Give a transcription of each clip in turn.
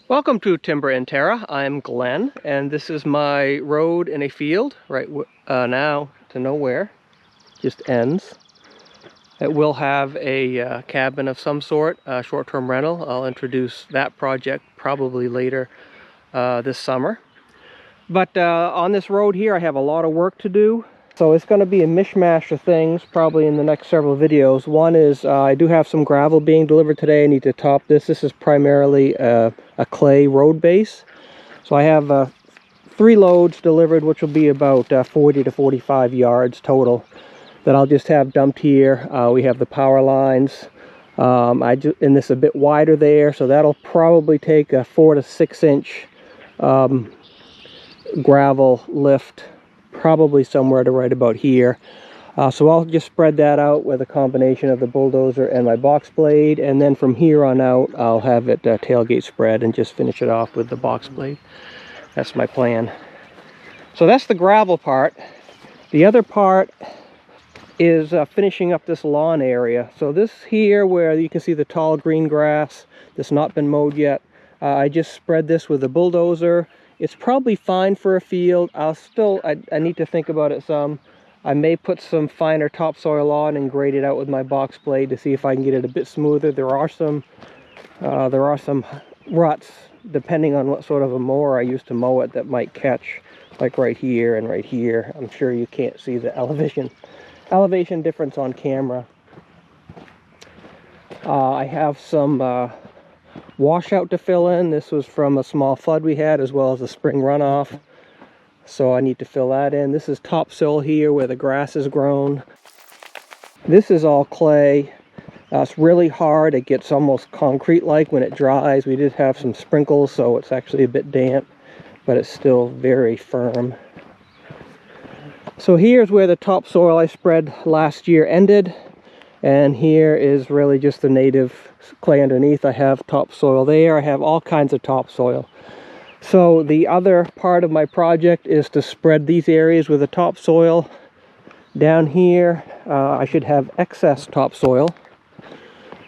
Welcome to Timber&Terra. I'm Glenn, and this is my road in a field right now to nowhere. Just ends. It will have a cabin of some sort, short-term rental. I'll introduce that project probably later this summer. But on this road here, I have a lot of work to do. So it's going to be a mishmash of things probably in the next several videos. One is I do have some gravel being delivered today. I need to top this. This is primarily a clay road base. So I have 3 loads delivered, which will be about 40 to 45 yards total that I'll just have dumped here. We have the power lines. And this a bit wider there, so that'll probably take a 4 to 6 inch gravel lift, probably somewhere to right about here. So I'll just spread that out with a combination of the bulldozer and my box blade, and then from here on out I'll have it tailgate spread and just finish it off with the box blade. That's my plan. So that's the gravel part. The other part is finishing up this lawn area. So this here, where you can see the tall green grass that's not been mowed yet, I just spread this with a bulldozer. It's probably fine for a field. I need to think about it some. I may put some finer topsoil on and grade it out with my box blade to see if I can get it a bit smoother. There are some ruts, depending on what sort of a mower I use to mow it, that might catch, like right here and right here. I'm sure you can't see the elevation difference on camera. I have some washout to fill in. This was from a small flood we had, as well as a spring runoff, so I need to fill that in. This is topsoil here where the grass has grown. This is all clay. It's really hard. It gets almost concrete like when it dries. We did have some sprinkles, so it's actually a bit damp, but it's still very firm. So here's where the topsoil I spread last year ended, and here is really just the native clay underneath. I have topsoil there. I have all kinds of topsoil. So the other part of my project is to spread these areas with the topsoil. Down here I should have excess topsoil,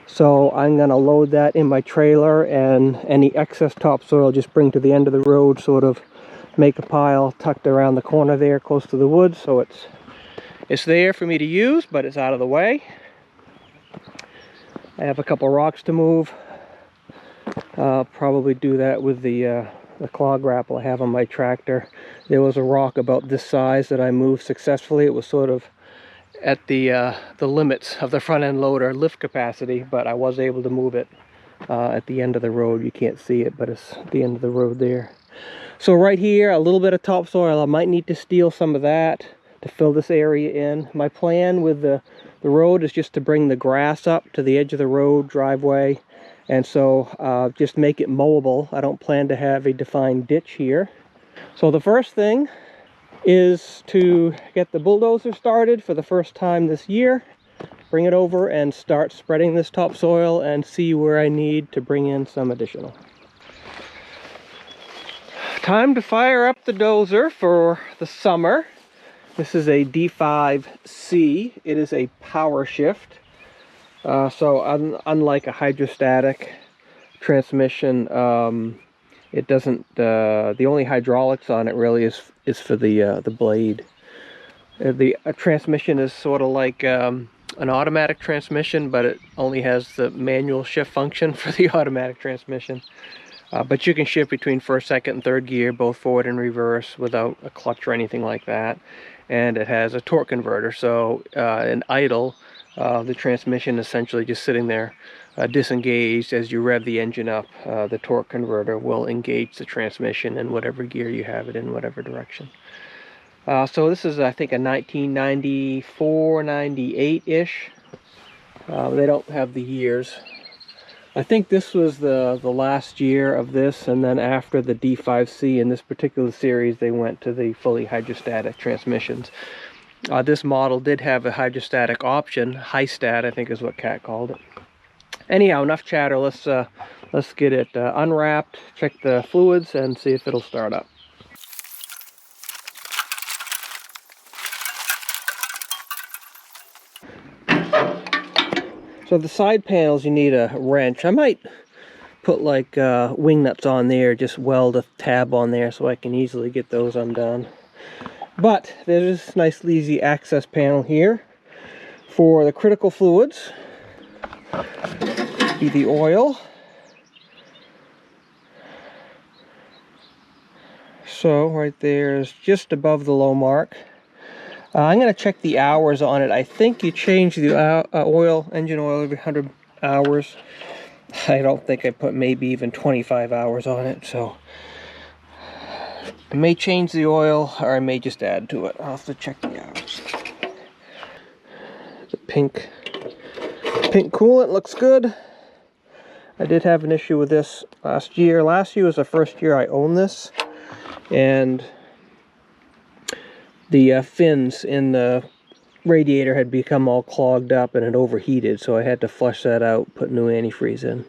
so I'm going to load that in my trailer, and any excess topsoil just bring to the end of the road, sort of make a pile tucked around the corner there close to the woods, so it's there for me to use, but it's out of the way. I have a couple rocks to move. I'll probably do that with the clog grapple I have on my tractor. There was a rock about this size that I moved successfully. It was sort of at the limits of the front end loader lift capacity, but I was able to move it at the end of the road. You can't see it, but it's at the end of the road there. So right here, a little bit of topsoil. I might need to steal some of that to fill this area in. My plan with the road is just to bring the grass up to the edge of the road driveway, and so just make it mowable. I don't plan to have a defined ditch here. So the first thing is to get the bulldozer started for the first time this year, bring it over and start spreading this topsoil and see where I need to bring in some additional. Time to fire up the dozer for the summer. This is a D5C. It is a power shift. So unlike a hydrostatic transmission, it doesn't. The only hydraulics on it really is for the blade. The transmission is sort of like an automatic transmission, but it only has the manual shift function for the automatic transmission. But you can shift between first, second, and third gear, both forward and reverse, without a clutch or anything like that. And it has a torque converter, so in idle, the transmission essentially just sitting there disengaged. As you rev the engine up, the torque converter will engage the transmission in whatever gear you have it in, whatever direction. So this is, I think, a 1994, 98-ish. They don't have the years. I think this was the last year of this, and then after the D5C in this particular series, they went to the fully hydrostatic transmissions. This model did have a hydrostatic option, high-stat, I think is what Kat called it. Anyhow, enough chatter. Let's get it unwrapped, check the fluids, and see if it'll start up. So the side panels, you need a wrench. I might put like wing nuts on there, just weld a tab on there so I can easily get those undone. But there's this nice easy access panel here for the critical fluids. Be the oil. So right there is just above the low mark. I'm going to check the hours on it. I think you change the engine oil every 100 hours. I don't think I put maybe even 25 hours on it, so I may change the oil or I may just add to it. I'll have to check the hours. The pink coolant looks good. I did have an issue with this last year. Last year was the first year I owned this, and the fins in the radiator had become all clogged up and it overheated, so I had to flush that out, put new antifreeze in.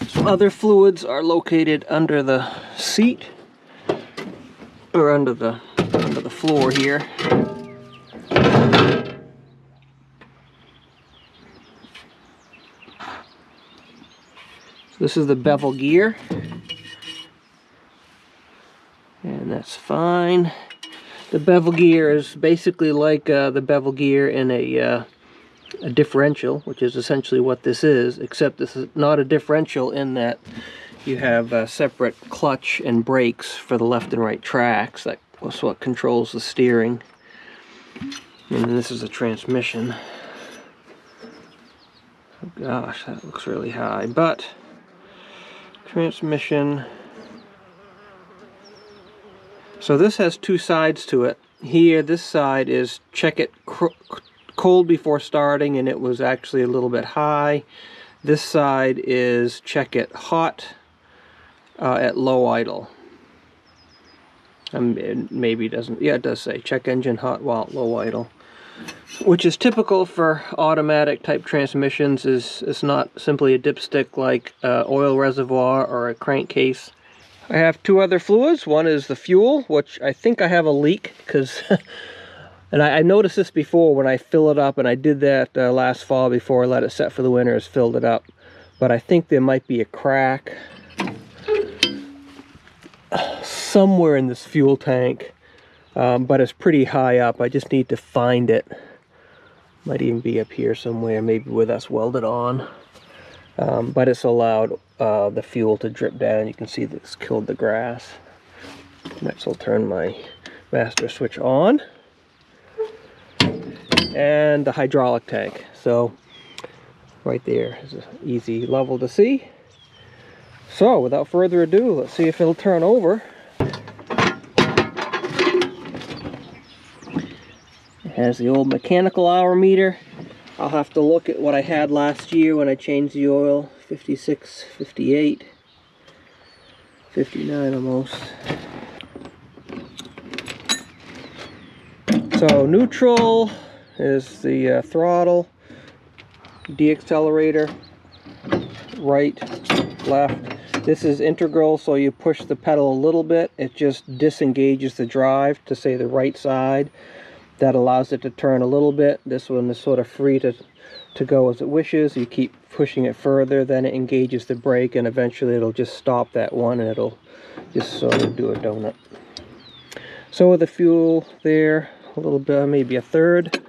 Some other fluids are located under the seat, or under the floor here. So this is the bevel gear, and that's fine. The bevel gear is basically like the bevel gear in a differential, which is essentially what this is, except this is not a differential in that you have a separate clutch and brakes for the left and right tracks. That's what controls the steering. And then this is a transmission. Oh gosh, that looks really high, but transmission. So this has two sides to it. Here, this side is check it cold before starting, and it was actually a little bit high. This side is check it hot at low idle. Maybe it doesn't. Yeah, it does say check engine hot while at low idle, which is typical for automatic type transmissions. It's not simply a dipstick like oil reservoir or a crankcase. I have two other fluids. One is the fuel, which I think I have a leak because and I noticed this before when I fill it up, and I did that last fall before I let it set for the winter, is filled it up. But I think there might be a crack somewhere in this fuel tank, but it's pretty high up. I just need to find it. Might even be up here somewhere, maybe where that's welded on. But it's allowed the fuel to drip down. You can see that it's killed the grass. Next I'll turn my master switch on. And the hydraulic tank. So right there is an easy level to see. So without further ado, let's see if it'll turn over. It has the old mechanical hour meter. I'll have to look at what I had last year when I changed the oil. 56, 58, 59 almost. So neutral is the throttle, deaccelerator, right, left. This is integral, so you push the pedal a little bit, it just disengages the drive to say the right side. That allows it to turn a little bit. This one is sort of free to go as it wishes. You keep pushing it further, then it engages the brake, and eventually it'll just stop that one and it'll just sort of do a donut. So with the fuel there, a little bit, maybe a third.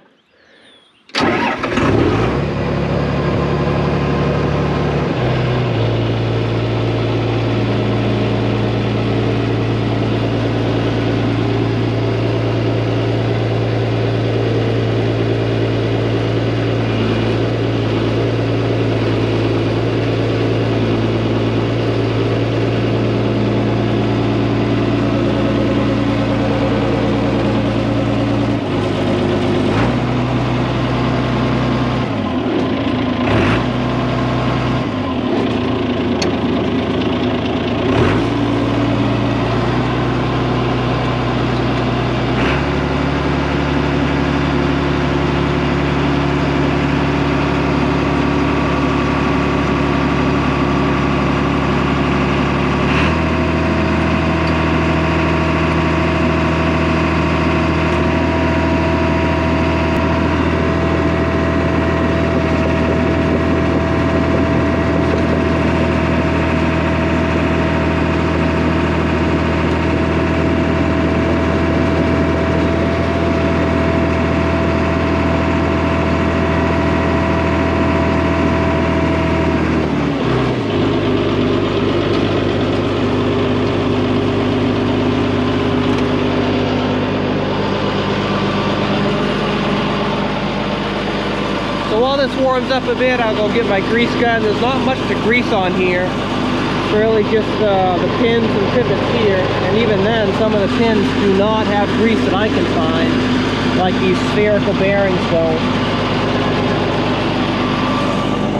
warms up a bit, I'll go get my grease gun. There's not much to grease on here. It's really just the pins and pivots here. And even then, some of the pins do not have grease that I can find, like these spherical bearings don't.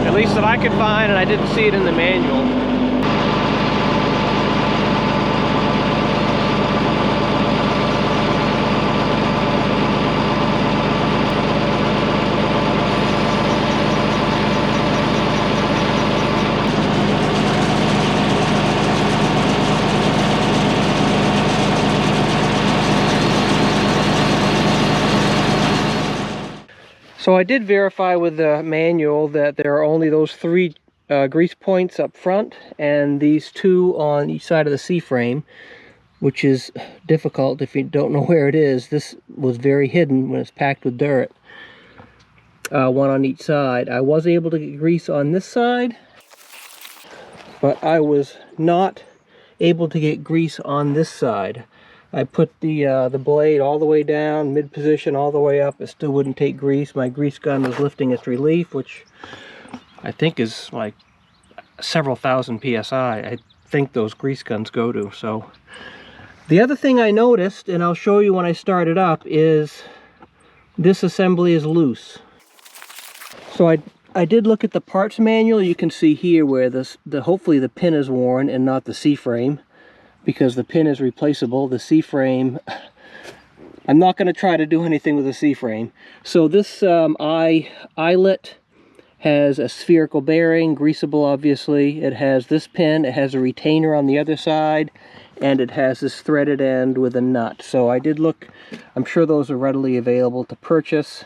At least that I could find, and I didn't see it in the manual. So I did verify with the manual that there are only those 3 grease points up front and these 2 on each side of the C-frame, which is difficult if you don't know where it is. This was very hidden when it's packed with dirt. 1 on each side. I was able to get grease on this side, but I was not able to get grease on this side. I put the blade all the way down, mid position, all the way up. It still wouldn't take grease. My grease gun was lifting its relief, which I think is like several thousand psi. I think those grease guns go to. So the other thing I noticed, and I'll show you when I start it up, is this assembly is loose. So I did look at the parts manual. You can see here where hopefully the pin is worn and not the C-frame, because the pin is replaceable. The C-frame, I'm not going to try to do anything with the C-frame. So this eyelet has a spherical bearing, greasable obviously. It has this pin, it has a retainer on the other side, and it has this threaded end with a nut. So I did look, I'm sure those are readily available to purchase.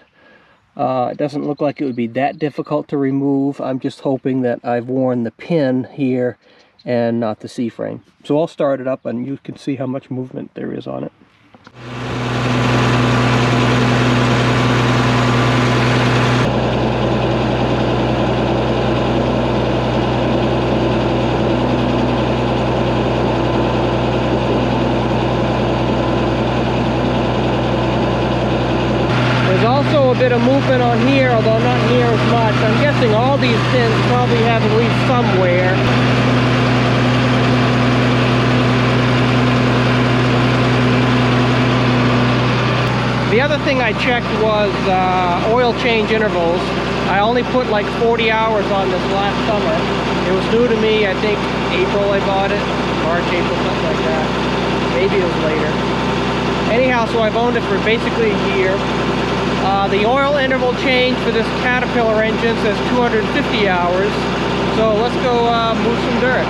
It doesn't look like it would be that difficult to remove. I'm just hoping that I've worn the pin here and not the C-frame. So I'll start it up and you can see how much movement there is on it. There's also a bit of movement on here, although not near as much. I'm guessing all these pins probably have at least somewhere. The other thing I checked was oil change intervals. I only put like 40 hours on this last summer. It was new to me, I think April I bought it. March, April, something like that. Maybe it was later. Anyhow, so I've owned it for basically a year. The oil interval change for this Caterpillar engine says 250 hours. So let's go move some dirt.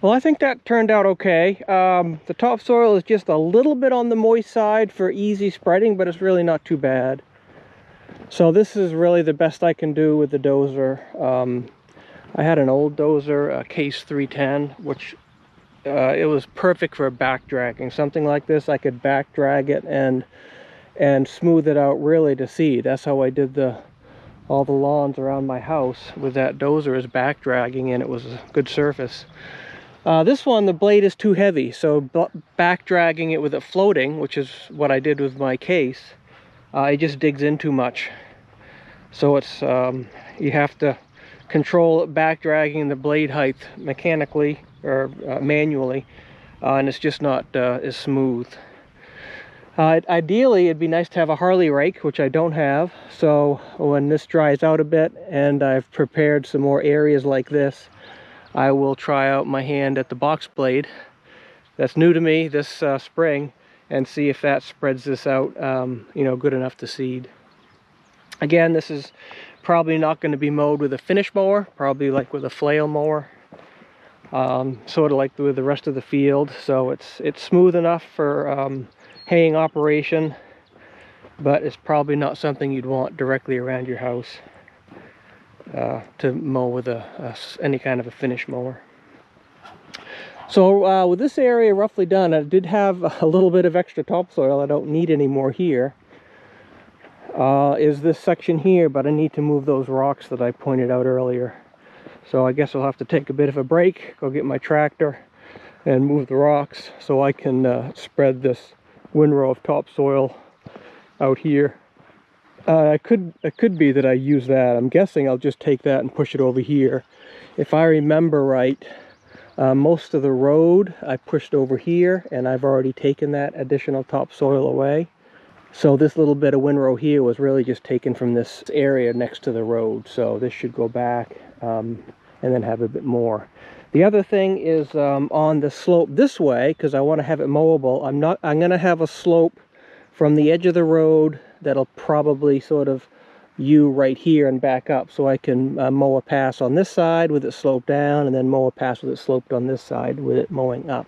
Well, I think that turned out okay. The topsoil is just a little bit on the moist side for easy spreading, but it's really not too bad. So this is really the best I can do with the dozer. I had an old dozer, a Case 310, which it was perfect for back dragging. Something like this, I could back drag it and smooth it out really to seed. That's how I did all the lawns around my house with that dozer, is back dragging, and it was a good surface. This one, the blade is too heavy, so back dragging it with it floating, which is what I did with my Case, it just digs in too much. So it's you have to control it, back dragging the blade height mechanically or manually, and it's just not as smooth. Ideally, it'd be nice to have a Harley rake, which I don't have. So when this dries out a bit and I've prepared some more areas like this, I will try out my hand at the box blade. That's new to me this spring, and see if that spreads this out, you know, good enough to seed. Again, this is probably not going to be mowed with a finish mower, probably like with a flail mower, sort of like with the rest of the field. So it's smooth enough for haying operation, but it's probably not something you'd want directly around your house to mow with any kind of a finish mower. So with this area roughly done, I did have a little bit of extra topsoil. I don't need any more here. Is this section here, but I need to move those rocks that I pointed out earlier. So I guess I'll have to take a bit of a break, go get my tractor and move the rocks so I can spread this windrow of topsoil out here. It could be that I use that. I'm guessing I'll just take that and push it over here. If I remember right, most of the road I pushed over here, and I've already taken that additional topsoil away. So this little bit of windrow here was really just taken from this area next to the road. So this should go back and then have a bit more. The other thing is on the slope this way, because I want to have it mowable, I'm going to have a slope from the edge of the road that'll probably sort of U right here and back up, so I can mow a pass on this side with it sloped down, and then mow a pass with it sloped on this side with it mowing up,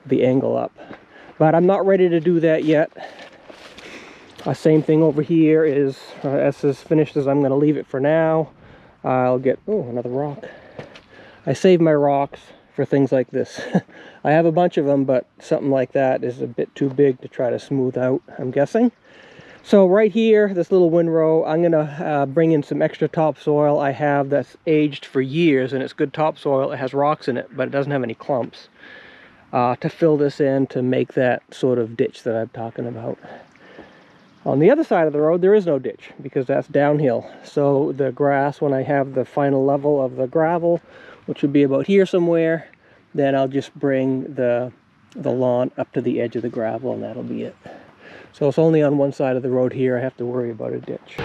the angle up. But I'm not ready to do that yet. Same thing over here is, as finished as I'm going to leave it for now. I'll get, oh, another rock. I save my rocks for things like this. I have a bunch of them, but something like that is a bit too big to try to smooth out, I'm guessing. So right here, this little windrow, I'm gonna bring in some extra topsoil I have that's aged for years, and it's good topsoil. It has rocks in it, but it doesn't have any clumps, to fill this in to make that sort of ditch that I'm talking about. On the other side of the road, there is no ditch because that's downhill. So the grass, when I have the final level of the gravel, which would be about here somewhere, then I'll just bring the lawn up to the edge of the gravel, and that'll be it. So it's only on one side of the road here I have to worry about a ditch.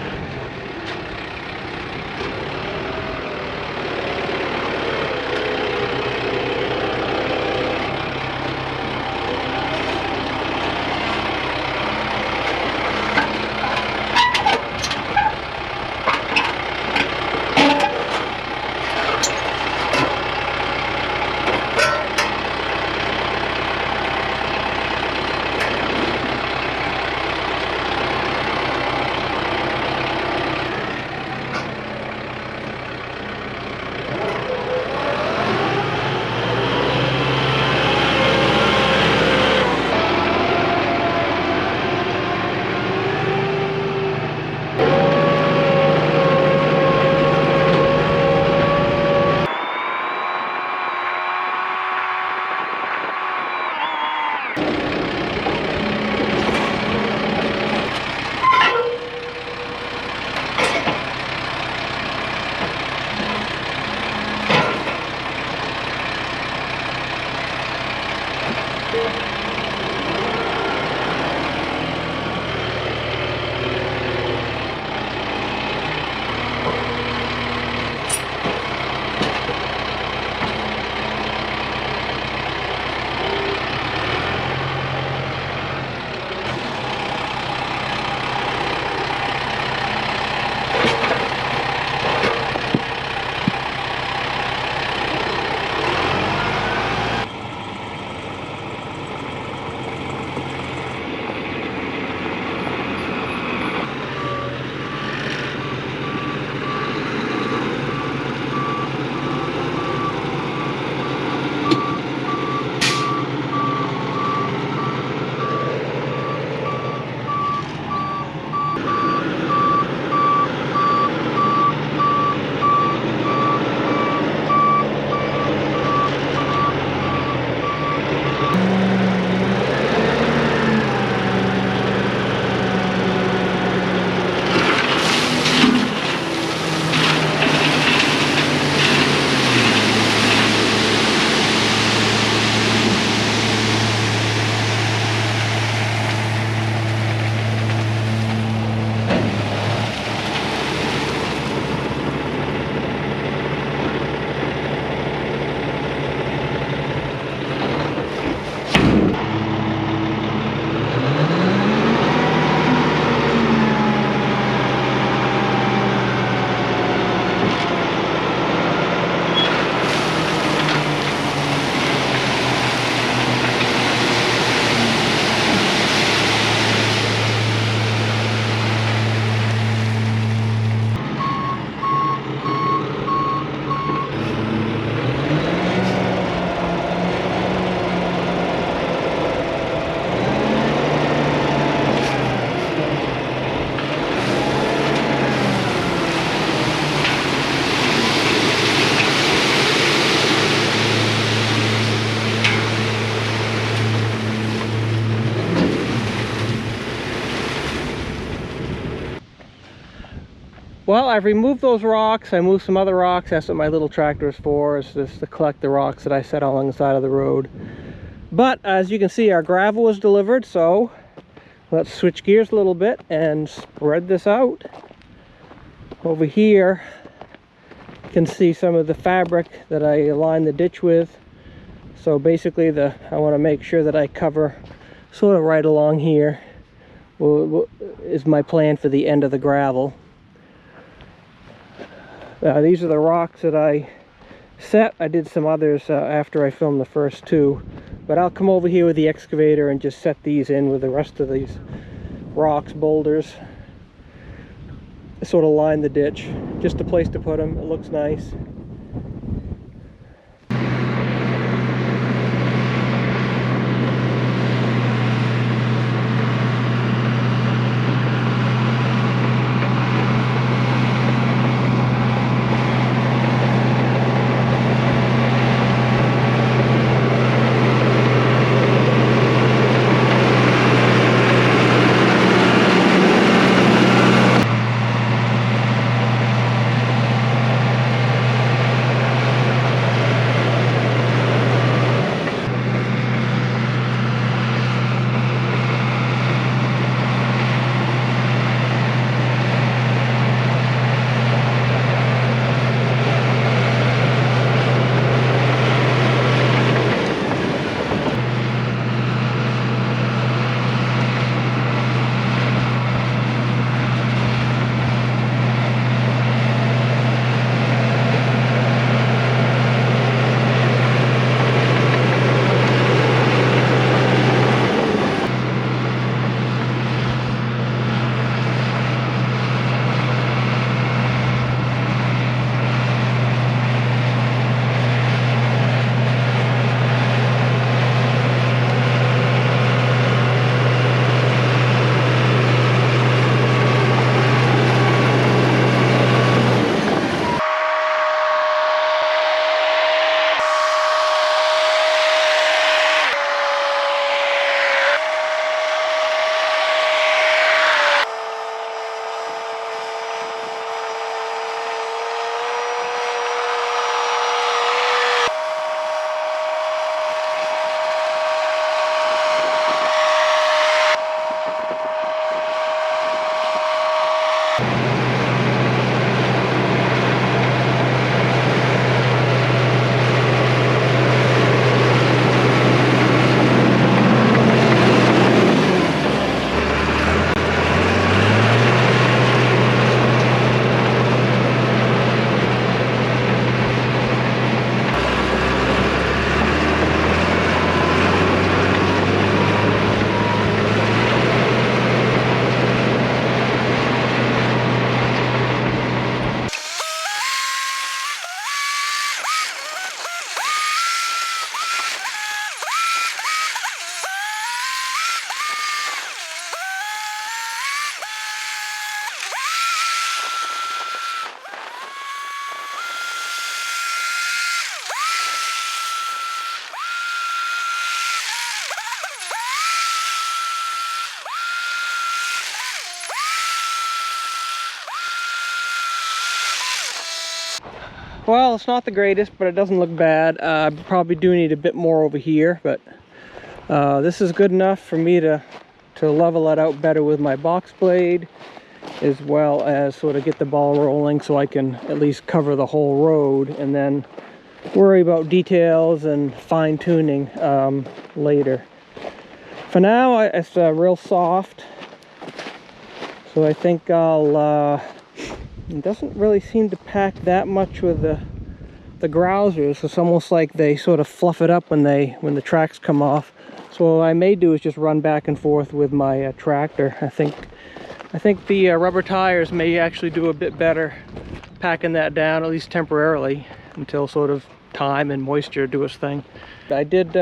Well, I've removed those rocks. I moved some other rocks. That's what my little tractor is for, is just to collect the rocks that I set along the side of the road. But as you can see, our gravel was delivered, so let's switch gears a little bit and spread this out. Over here, you can see some of the fabric that I aligned the ditch with. So basically, I want to make sure that I cover sort of right along here. Is my plan for the end of the gravel. These are the rocks that I set. I did some others after I filmed the first two, but I'll come over here with the excavator and just set these in with the rest of these rocks, boulders. Sort of line the ditch, just a place to put them. It looks nice. Well, it's not the greatest, but it doesn't look bad. I probably do need a bit more over here, but this is good enough for me to level it out better with my box blade, as well as sort of get the ball rolling so I can at least cover the whole road and then worry about details and fine-tuning later. For now, it's real soft, so I think I'll it doesn't really seem to pack that much with the grousers. It's almost like they sort of fluff it up when the tracks come off. So what I may do is just run back and forth with my tractor. I think the rubber tires may actually do a bit better packing that down, at least temporarily, until sort of time and moisture do its thing. I did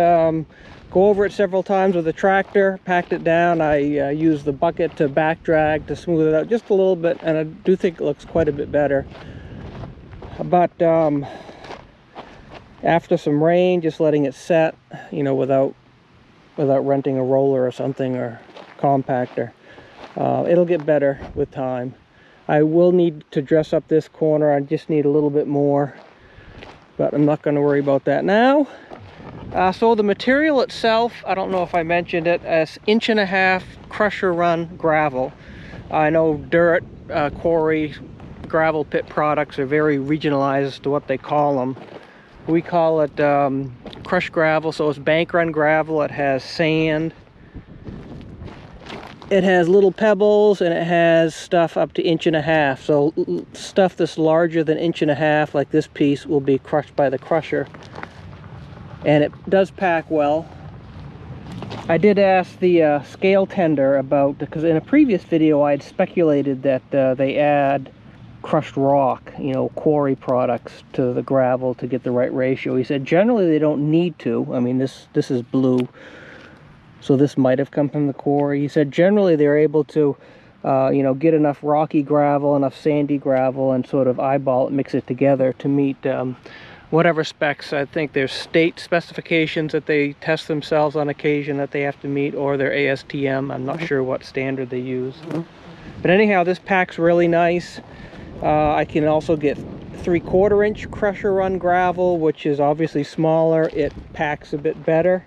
go over it several times with the tractor, packed it down. I used the bucket to back drag to smooth it out just a little bit, and I do think it looks quite a bit better. But after some rain, just letting it set, you know, without renting a roller or something, or compactor, it'll get better with time. I will need to dress up this corner. I just need a little bit more, but I'm not going to worry about that now. So the material itself, I don't know if I mentioned it, as 1.5-inch crusher run gravel. I know dirt, quarry, gravel pit products are very regionalized as to what they call them. We call it crushed gravel, so it's bank run gravel. It has sand, it has little pebbles, and it has stuff up to 1.5 inches. So stuff that's larger than 1.5 inches, like this piece, will be crushed by the crusher. And it does pack well. I did ask the scale tender about, because in a previous video I had speculated that they add crushed rock, you know, quarry products to the gravel to get the right ratio. He said generally they don't need to. I mean, this is blue, so this might have come from the quarry. He said generally they're able to you know, get enough rocky gravel, enough sandy gravel, and sort of eyeball it, mix it together to meet whatever specs. I think there's state specifications that they test themselves on occasion that they have to meet, or their ASTM. I'm not sure what standard they use. But anyhow, this packs really nice. I can also get 3/4-inch crusher run gravel, which is obviously smaller. It packs a bit better.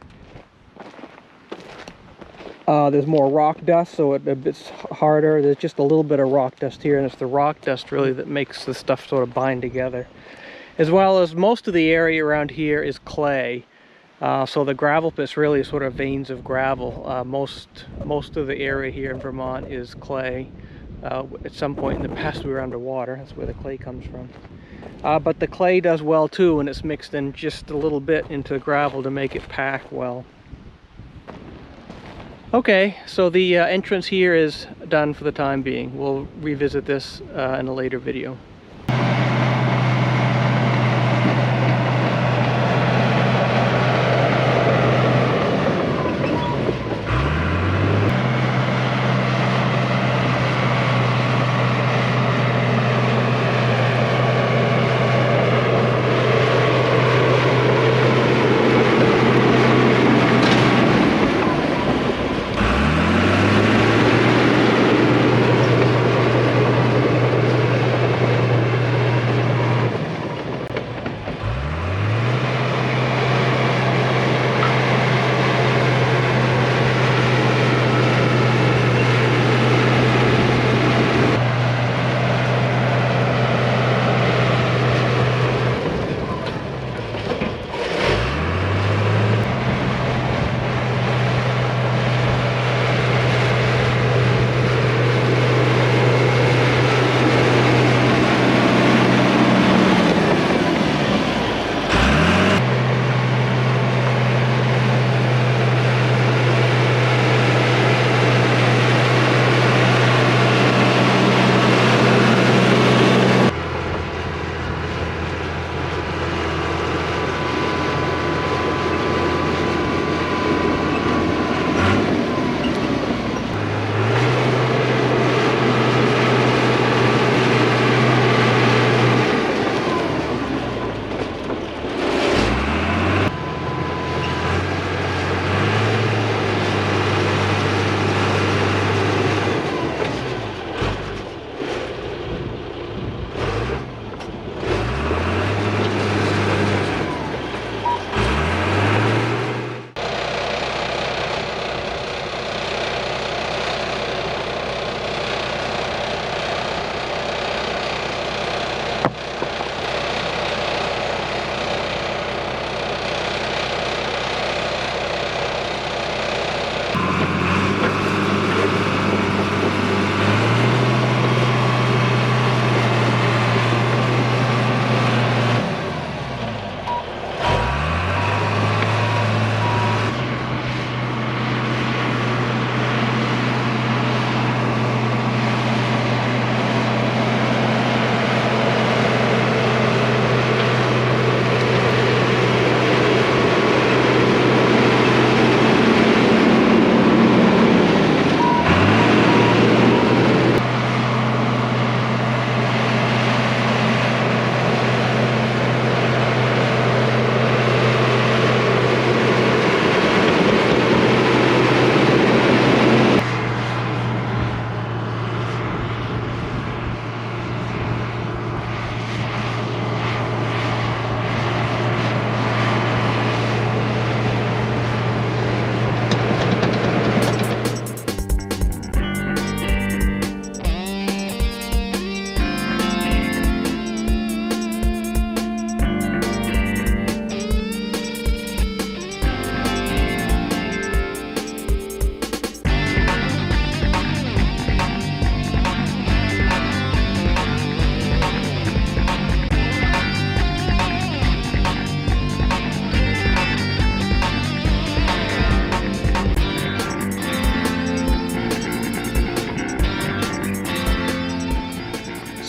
There's more rock dust, so it's harder. There's just a little bit of rock dust here, and it's the rock dust really that makes the stuff sort of bind together. As well as most of the area around here is clay. So the gravel pits really sort of veins of gravel. Most of the area here in Vermont is clay. At some point in the past we were underwater. That's where the clay comes from. But the clay does well too, and it's mixed in just a little bit into the gravel to make it pack well. Okay, so the entrance here is done for the time being. We'll revisit this in a later video.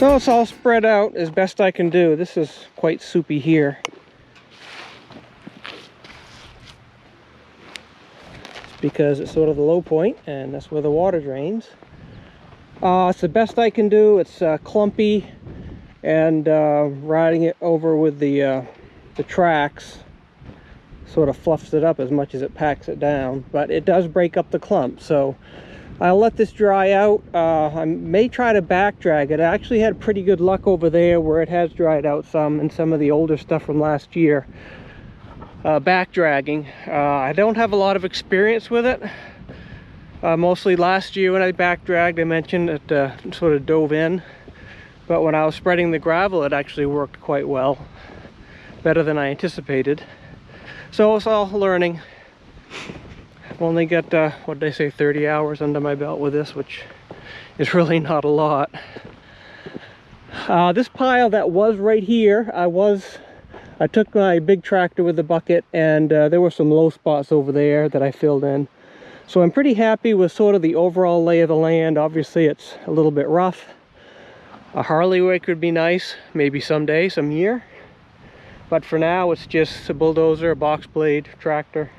So it's all spread out as best I can do. This is quite soupy here. It's because it's sort of the low point, and that's where the water drains. It's the best I can do. It's clumpy, and riding it over with the tracks sort of fluffs it up as much as it packs it down, but it does break up the clump. So I'll let this dry out. I may try to back drag it. I actually had pretty good luck over there where it has dried out some, and some of the older stuff from last year. Back dragging. I don't have a lot of experience with it. Mostly last year when I back dragged, I mentioned it sort of dove in. But when I was spreading the gravel, it actually worked quite well. Better than I anticipated. So it's all learning. I've only got, what did I say, 30 hours under my belt with this, which is really not a lot. This pile that was right here, I took my big tractor with the bucket, and there were some low spots over there that I filled in. So I'm pretty happy with sort of the overall lay of the land. Obviously it's a little bit rough. A Harley rake would be nice, maybe someday, some year. But for now it's just a bulldozer, a box blade, tractor.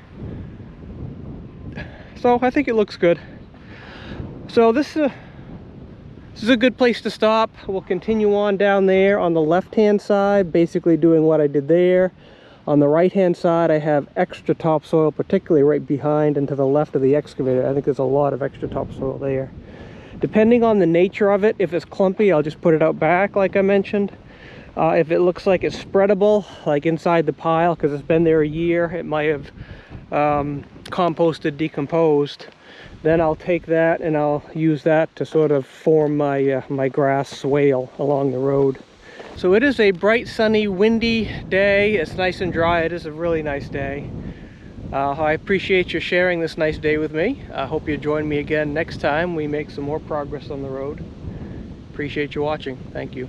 So I think it looks good. So this is a good place to stop. We'll continue on down there on the left-hand side, basically doing what I did there. On the right-hand side, I have extra topsoil, particularly right behind and to the left of the excavator. I think there's a lot of extra topsoil there. Depending on the nature of it, if it's clumpy, I'll just put it out back, like I mentioned. If it looks like it's spreadable, like inside the pile, because it's been there a year, it might have composted, decomposed, then I'll take that and I'll use that to sort of form my my grass swale along the road. So it is a bright, sunny, windy day. It's nice and dry. It is a really nice day. I appreciate you sharing this nice day with me. I hope you join me again next time we make some more progress on the road. Appreciate you watching. Thank you.